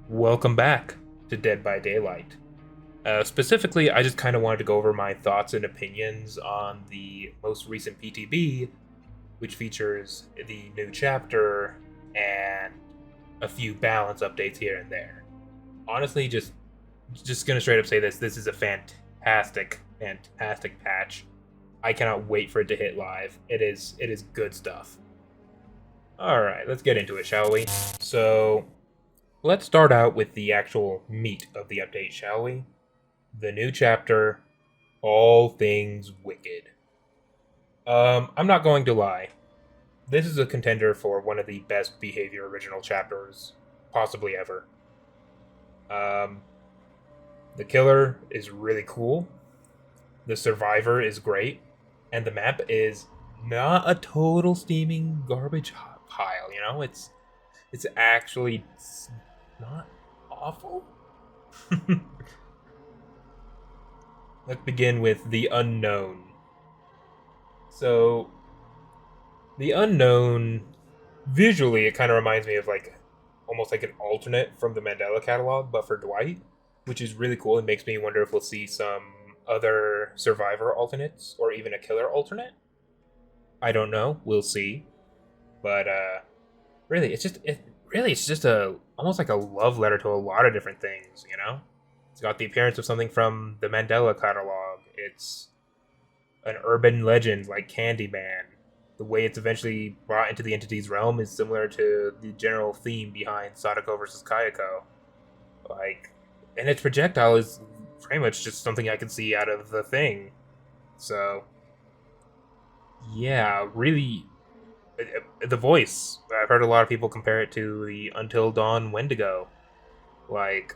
Welcome back to Dead by Daylight. Specifically, I just kind of wanted to go over my thoughts and opinions on the most recent PTB, which features the new chapter and a few balance updates here and there. Honestly, just gonna straight up say this: this is a fantastic patch. I cannot wait for it to hit live. It is good stuff. All right, let's get into it, shall we? So let's start out with the actual meat of the update, shall we? The new chapter, All Things Wicked. I'm not going to lie. This is a contender for one of the best behavior original chapters possibly ever. Um, the killer is really cool. The survivor is great, and the map is not a total steaming garbage pile. You know, it's actually not awful. Let's begin with the unknown. So, the unknown, visually, it kind of reminds me of almost like an alternate from the Mandela catalog, but for Dwight, which is really cool. It makes me wonder if we'll see some other survivor alternates or even a killer alternate. I don't know. We'll see. But really, it's just a almost like a love letter to a lot of different things. You know, it's got the appearance of something from the Mandela catalog. It's an urban legend like Candyman. The way it's eventually brought into the entity's realm is similar to the general theme behind Sadako versus Kayako. Like, and its projectile is pretty much just something I can see out of the thing. So, yeah, really, the voice. I've heard a lot of people compare it to the Until Dawn Wendigo. Like,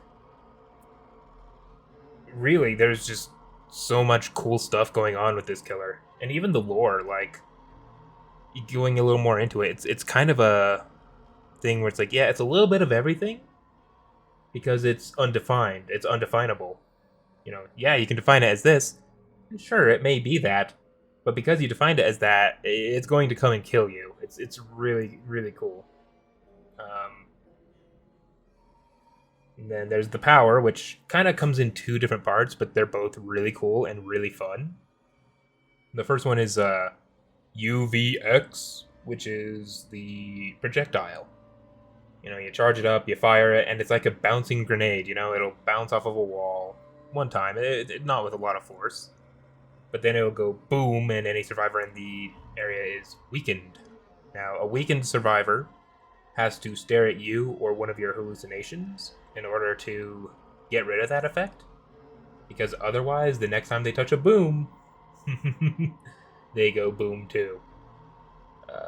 really, there's just so much cool stuff going on with this killer, and even the lore. Like, going a little more into it, it's kind of a thing where it's like, yeah, it's a little bit of everything because it's undefined, it's undefinable. You know, yeah, you can define it as this. Sure, it may be that, but because you defined it as that, it's going to come and kill you. It's really cool. Um, and then there's the power, which kind of comes in two different parts, but they're both really cool and really fun. The first one is UVX, which is the projectile. You know, you charge it up, you fire it, and it's like a bouncing grenade. You know, it'll bounce off of a wall one time, not with a lot of force, but then it'll go boom, and any survivor in the area is weakened. Now, a weakened survivor has to stare at you or one of your hallucinations in order to get rid of that effect, because otherwise, the next time they touch a boom, they go boom too.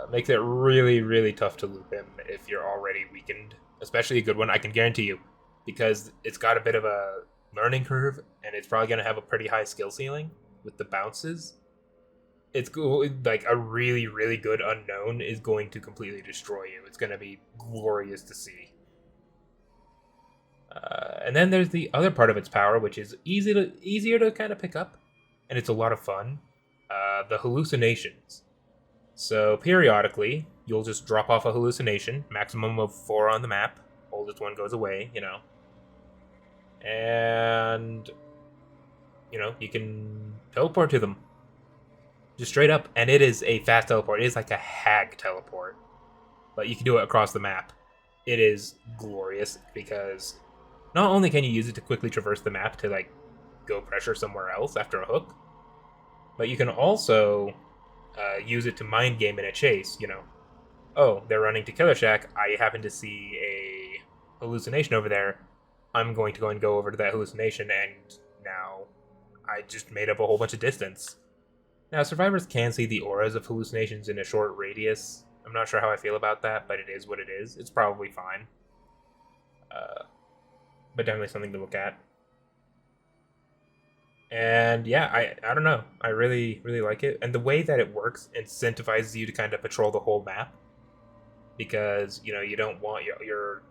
Makes it really tough to loop him if you're already weakened. Especially a good one, I can guarantee you, because it's got a bit of a learning curve, and it's probably going to have a pretty high skill ceiling with the bounces. It's cool. Like, a really good unknown is going to completely destroy you. It's going to be glorious to see. And then there's the other part of its power, which is easier to kind of pick up, and it's a lot of fun. The hallucinations. So periodically, you'll just drop off a hallucination, maximum of 4 on the map. Oldest one goes away, you know. And, you know, you can teleport to them. Just straight up. And it is a fast teleport. It is like a hag teleport. But you can do it across the map. It is glorious because not only can you use it to quickly traverse the map to, like, go pressure somewhere else after a hook, but you can also use it to mind game in a chase. You know, oh, they're running to Killer Shack. I happen to see a hallucination over there. I'm going to go and go over to that hallucination, and now I just made up a whole bunch of distance. Now, survivors can see the auras of hallucinations in a short radius. I'm not sure how I feel about that, but it is what it is. It's probably fine. But definitely something to look at. And yeah, I don't know. I really like it, and the way that it works incentivizes you to kind of patrol the whole map, because you know you don't want your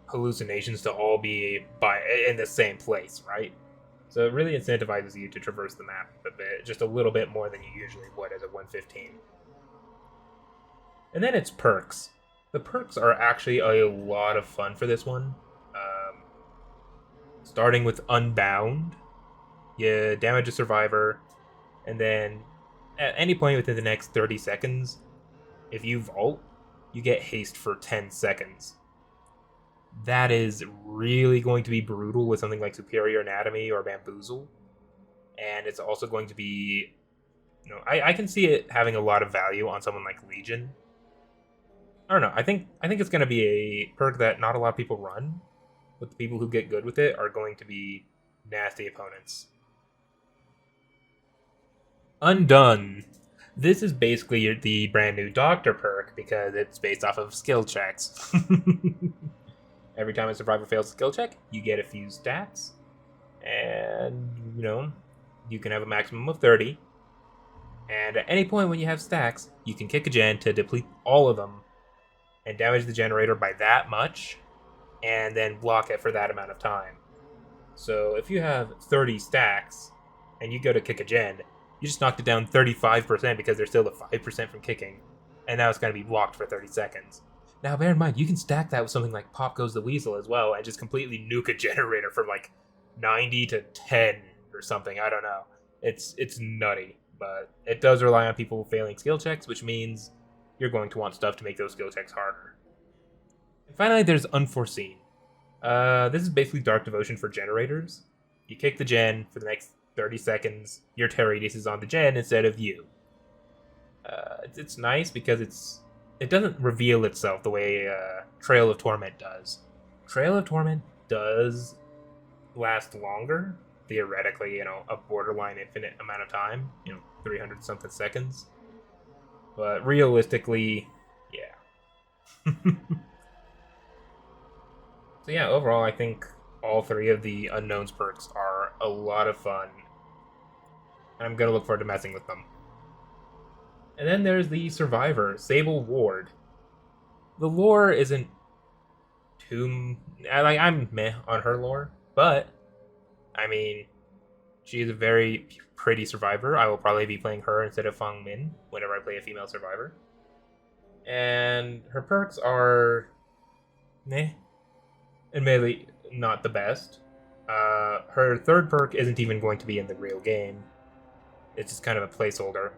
hallucinations to all be in the same place, right? So it really incentivizes you to traverse the map a bit, just a little bit more than you usually would as a 115. And then it's perks. The perks are actually a lot of fun for this one. Um, Starting with Unbound, you damage a survivor, and then at any point within the next 30 seconds, if you vault, you get haste for 10 seconds. That is really going to be brutal with something like Superior Anatomy or Bamboozle. And it's also going to be, I can see it having a lot of value on someone like Legion. I don't know. I think it's going to be a perk that not a lot of people run, but the people who get good with it are going to be nasty opponents. Undone. This is basically the brand new Doctor perk because it's based off of skill checks. Every time a survivor fails a skill check, you get a few stats, and you can have a maximum of 30. And at any point when you have stacks, you can kick a gen to deplete all of them and damage the generator by that much, and then block it for that amount of time. So if you have 30 stacks and you go to kick a gen, you just knocked it down 35% because there's still a 5% from kicking, and now it's going to be blocked for 30 seconds. Now, bear in mind, you can stack that with something like Pop Goes the Weasel as well, and just completely nuke a generator from like 90 to 10 or something. I don't know. It's nutty, but it does rely on people failing skill checks, which means you're going to want stuff to make those skill checks harder. And finally, there's Unforeseen. This is basically Dark Devotion for generators. You kick the gen for the next 30 seconds, your Terradius is on the gen instead of you. It's nice because it doesn't reveal itself the way Trail of Torment does. Trail of Torment does last longer, theoretically, a borderline infinite amount of time, 300 something seconds. But realistically, yeah. So yeah, overall, I think all three of the Unknowns perks are a lot of fun. I'm going to look forward to messing with them. And then there's the Survivor, Sable Ward. The lore isn't too... I'm meh on her lore, but, I mean, she is a very pretty survivor. I will probably be playing her instead of Feng Min whenever I play a female survivor. And her perks are... meh. Admittedly, not the best. Her third perk isn't even going to be in the real game. It's just kind of a placeholder.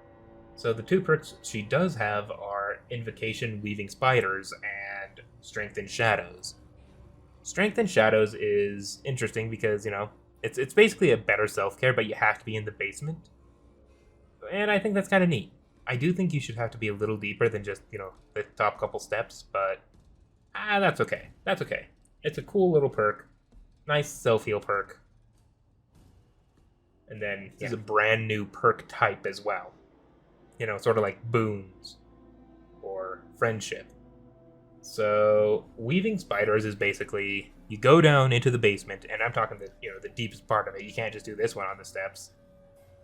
So the two perks she does have are Invocation Weaving Spiders and Strength in Shadows. Strength in Shadows is interesting because, it's basically a better self-care, but you have to be in the basement. And I think that's kind of neat. I do think you should have to be a little deeper than just, the top couple steps, but that's okay. That's okay. It's a cool little perk. Nice self-heal perk. And then this is a brand new perk type as well. Sort of like boons or friendship. So Weaving Spiders is basically you go down into the basement, and I'm talking the deepest part of it. You can't just do this one on the steps.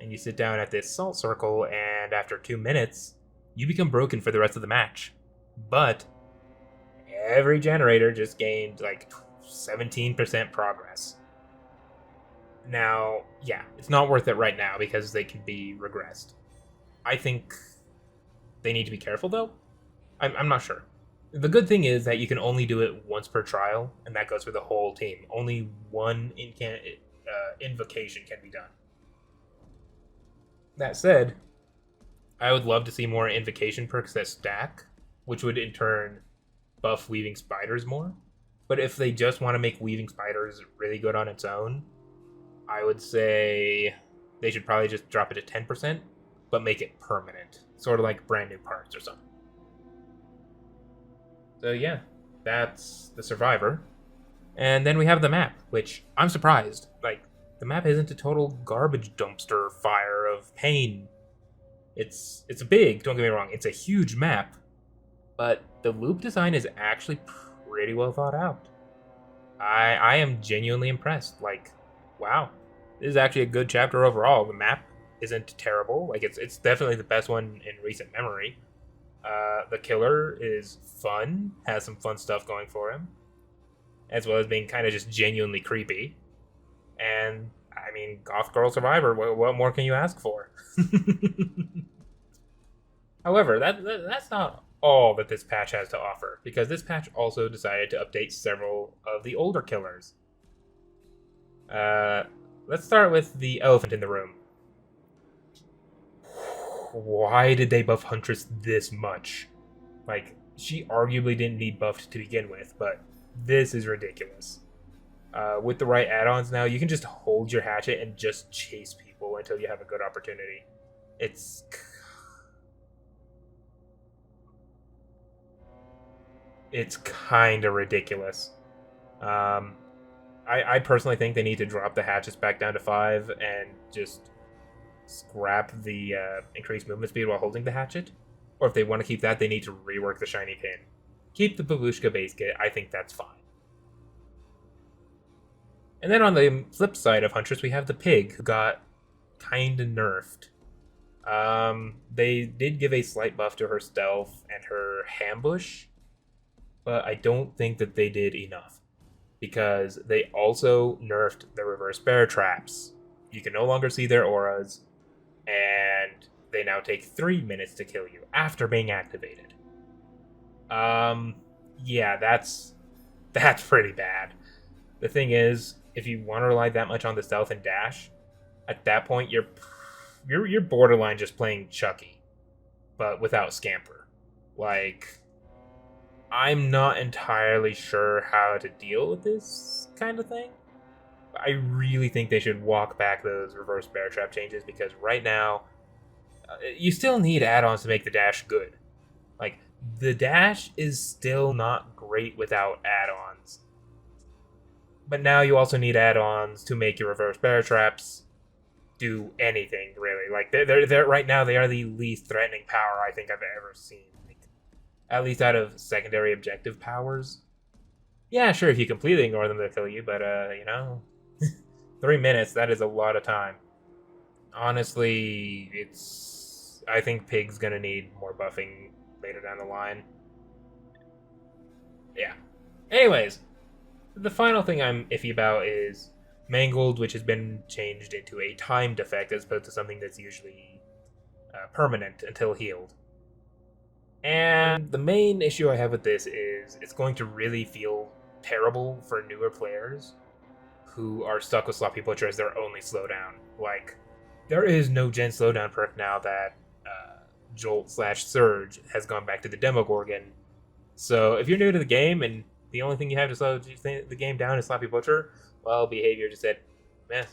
And you sit down at this salt circle, and after 2 minutes, you become broken for the rest of the match. But every generator just gained like 17% progress. Now, yeah, it's not worth it right now because they can be regressed. I think they need to be careful, though. I'm not sure. The good thing is that you can only do it once per trial, and that goes for the whole team. Only one invocation can be done. That said, I would love to see more invocation perks that stack, which would in turn buff Weaving Spiders more. But if they just want to make Weaving Spiders really good on its own, I would say they should probably just drop it to 10%, but make it permanent. Sort of like brand new parts or something. So yeah, that's the Survivor. And then we have the map, which I'm surprised. Like, the map isn't a total garbage dumpster fire of pain. It's big, don't get me wrong, it's a huge map. But the loop design is actually pretty well thought out. I am genuinely impressed. Like, wow. This is actually a good chapter overall. The map isn't terrible. Like, it's definitely the best one in recent memory. The killer is fun, has some fun stuff going for him, as well as being kind of just genuinely creepy. And, I mean, Goth Girl Survivor, what more can you ask for? However, that's not all that this patch has to offer, because this patch also decided to update several of the older killers. Let's start with the elephant in the room. Why did they buff Huntress this much? Like, she arguably didn't need buffed to begin with, but this is ridiculous. With the right add-ons now, you can just hold your hatchet and just chase people until you have a good opportunity. It's kind of ridiculous. I personally think they need to drop the hatchets back down to 5 and just scrap the increased movement speed while holding the hatchet. Or if they want to keep that, they need to rework the shiny pin. Keep the Babushka base kit, I think that's fine. And then on the flip side of Huntress, we have the pig, who got kinda nerfed. They did give a slight buff to her stealth and her ambush, but I don't think that they did enough, because they also nerfed the reverse bear traps. You can no longer see their auras, and they now take 3 minutes to kill you after being activated. Yeah, that's pretty bad. The thing is, if you want to rely that much on the stealth and dash, at that point you're borderline just playing Chucky, but without Scamper. Like, I'm not entirely sure how to deal with this kind of thing. I really think they should walk back those reverse bear trap changes, because right now, you still need add-ons to make the dash good. Like, the dash is still not great without add-ons. But now you also need add-ons to make your reverse bear traps do anything, really. Like, they're right now, they are the least threatening power I think I've ever seen. Like, at least out of secondary objective powers. Yeah, sure, if you completely ignore them, they'll kill you, but, 3 minutes, that is a lot of time. Honestly, I think Pig's gonna need more buffing later down the line. Yeah. Anyways, the final thing I'm iffy about is Mangled, which has been changed into a timed effect as opposed to something that's usually permanent until healed. And the main issue I have with this is it's going to really feel terrible for newer players who are stuck with Sloppy Butcher as their only slowdown. Like, there is no gen slowdown perk now that Jolt/Surge has gone back to the Demogorgon. So if you're new to the game and the only thing you have to slow the game down is Sloppy Butcher, well, Behavior just said, meh,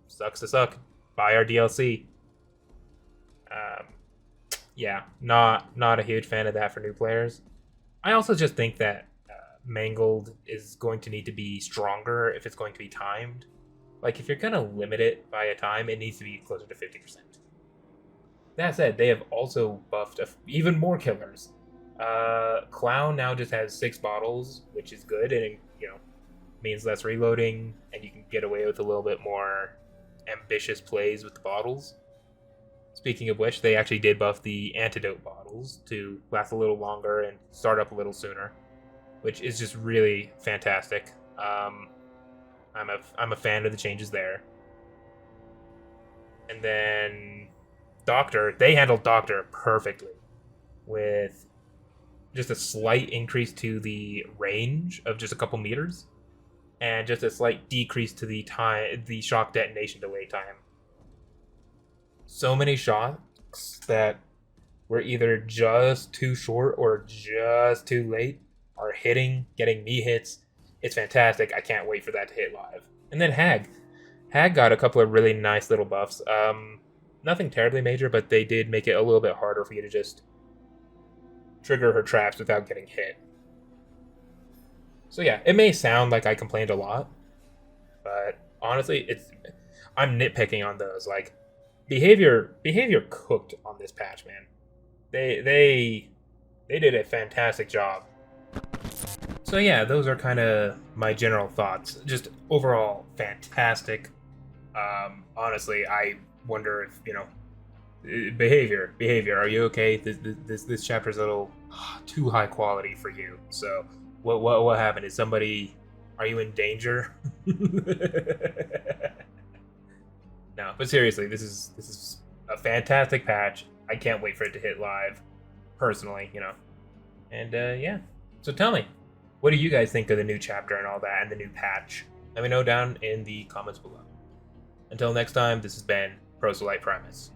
sucks to suck. Buy our DLC. Yeah, not a huge fan of that for new players. I also just think that Mangled is going to need to be stronger if it's going to be timed. Like, if you're going to limit it by a time, it needs to be closer to 50%. That said, they have also buffed even more killers. Clown now just has 6 bottles, which is good, and means less reloading, and you can get away with a little bit more ambitious plays with the bottles. Speaking of which, they actually did buff the antidote bottles to last a little longer and start up a little sooner, which is just really fantastic. I'm a fan of the changes there. And then Doctor, they handled Doctor perfectly, with just a slight increase to the range of just a couple meters, and just a slight decrease to the shock detonation delay time. So many shocks that were either just too short or just too late are getting me hits. It's fantastic. I can't wait for that to hit live. And then Hag got a couple of really nice little buffs. Nothing terribly major, but they did make it a little bit harder for you to just trigger her traps without getting hit. So yeah, it may sound like I complained a lot, but honestly, I'm nitpicking on those. Like, behavior cooked on this patch, man. They did a fantastic job. So yeah, those are kind of my general thoughts. Just overall fantastic. Honestly, I wonder if behavior. Are you okay? This chapter's a little too high quality for you. So what happened? Are you in danger? No, but seriously, this is a fantastic patch. I can't wait for it to hit live. Personally, And yeah. So tell me, what do you guys think of the new chapter and all that, and the new patch? Let me know down in the comments below. Until next time, this has been Proselyte Primus.